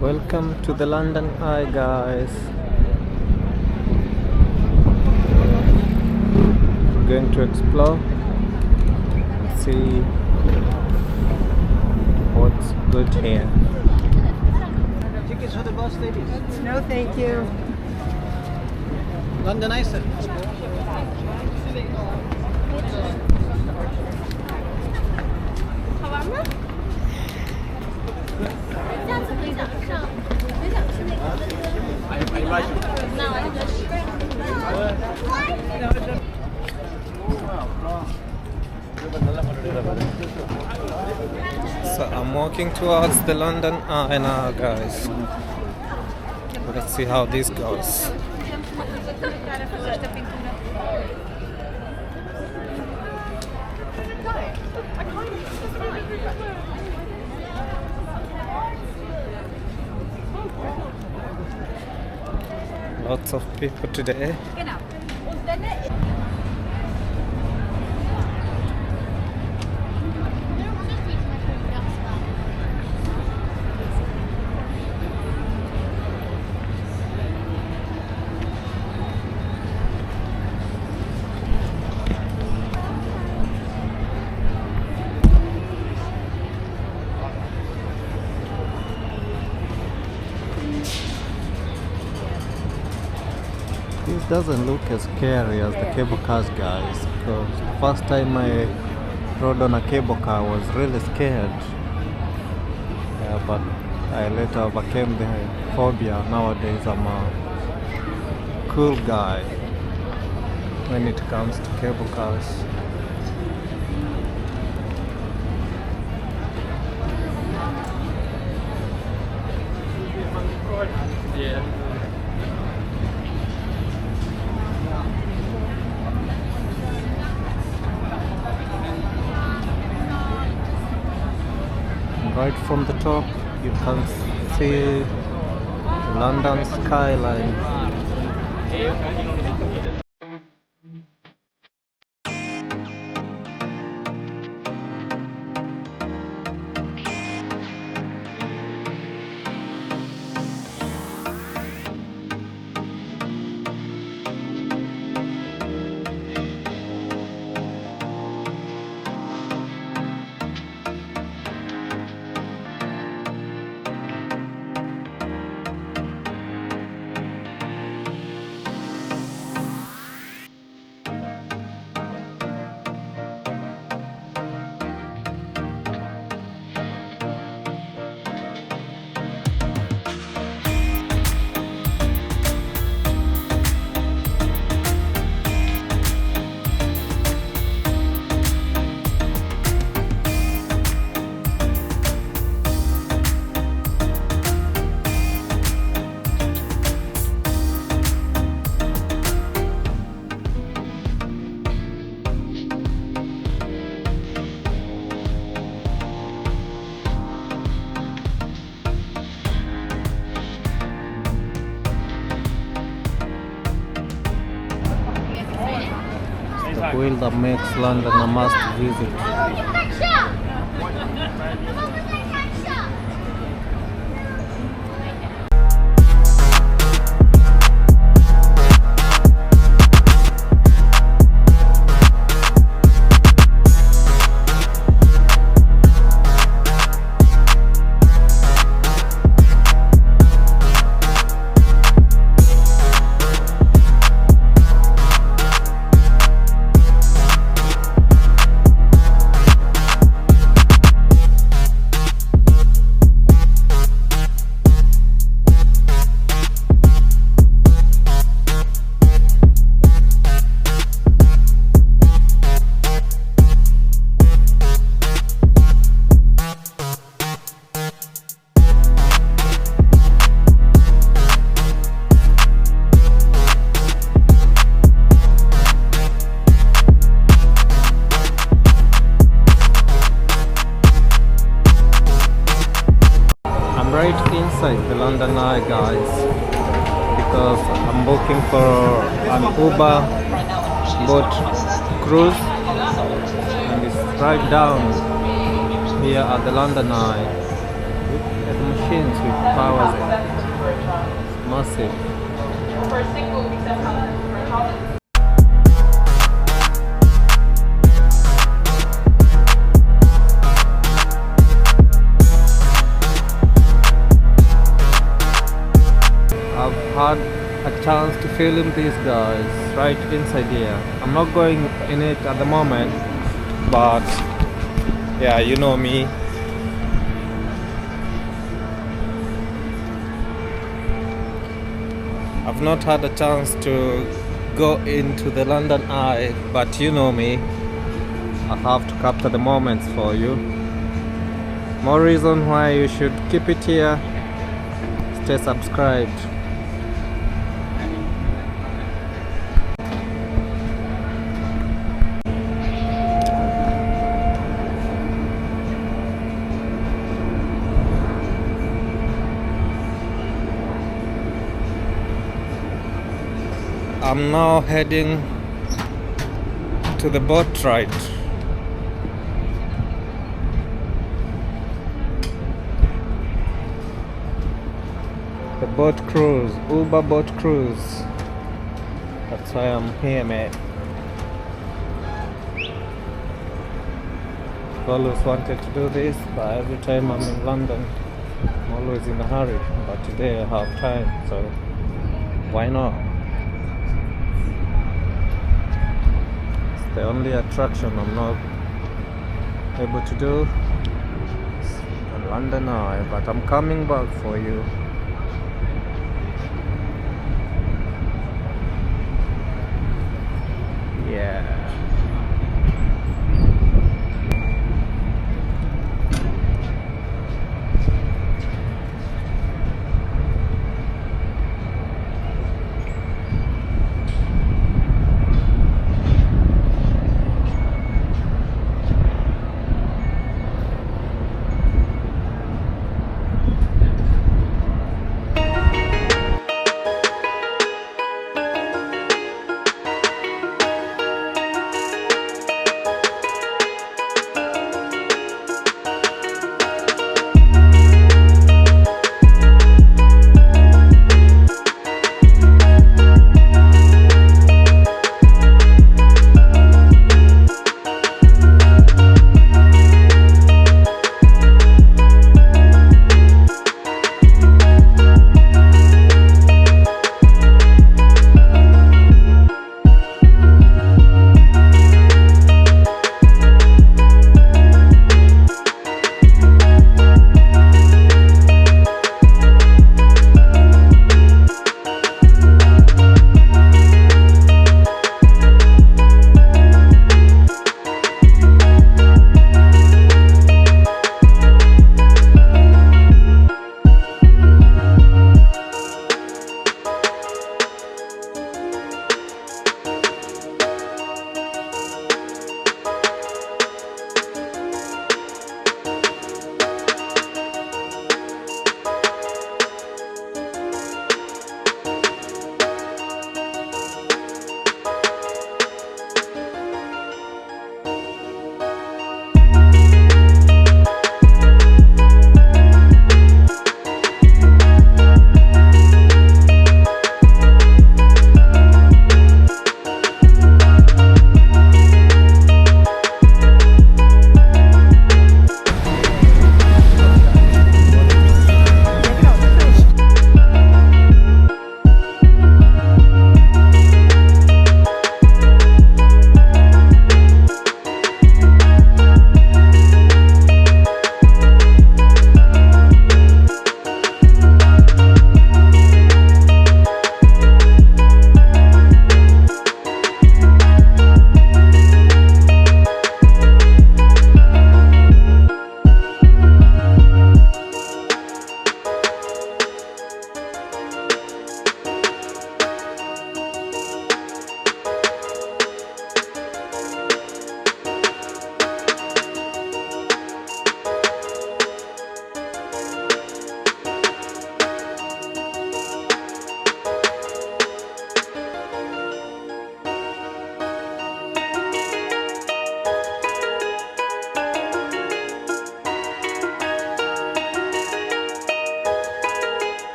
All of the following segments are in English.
Welcome to the London Eye, guys. We're going to explore and see what's good here. Tickets for the bus, ladies. No, thank you. London Eye. So I'm walking towards the London Eye now, guys. Let's see how this goes. Lots of people today. This doesn't look as scary as the cable cars, guys, because the first time I rode on a cable car I was really scared. Yeah, but I later overcame the phobia. Nowadays I'm a cool guy when it comes to cable cars. Yeah. Right from the top you can see London skyline. The wheel that makes London a must visit. Right inside the London Eye, guys, because I'm booking for an Uber boat cruise, and it's right down here at the London Eye. Let me machines with powers. It's massive. I've had a chance to film these guys right inside here. I'm not going in it at the moment, but yeah, you know me. I've not had a chance to go into the London Eye, but you know me. I have to capture the moments for you. More reason why you should keep it here. Stay subscribed. I'm now heading to the boat ride. The boat cruise, Uber boat cruise. That's why I'm here, mate. I've always wanted to do this, but every time I'm in London, I'm always in a hurry. But today I have time, so why not? The only attraction I'm not able to do is the London Eye, but I'm coming back for you. Yeah.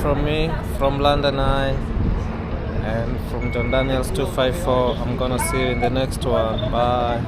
from me, from London Eye, and from John Daniels 254. I'm gonna see you in the next one. Bye.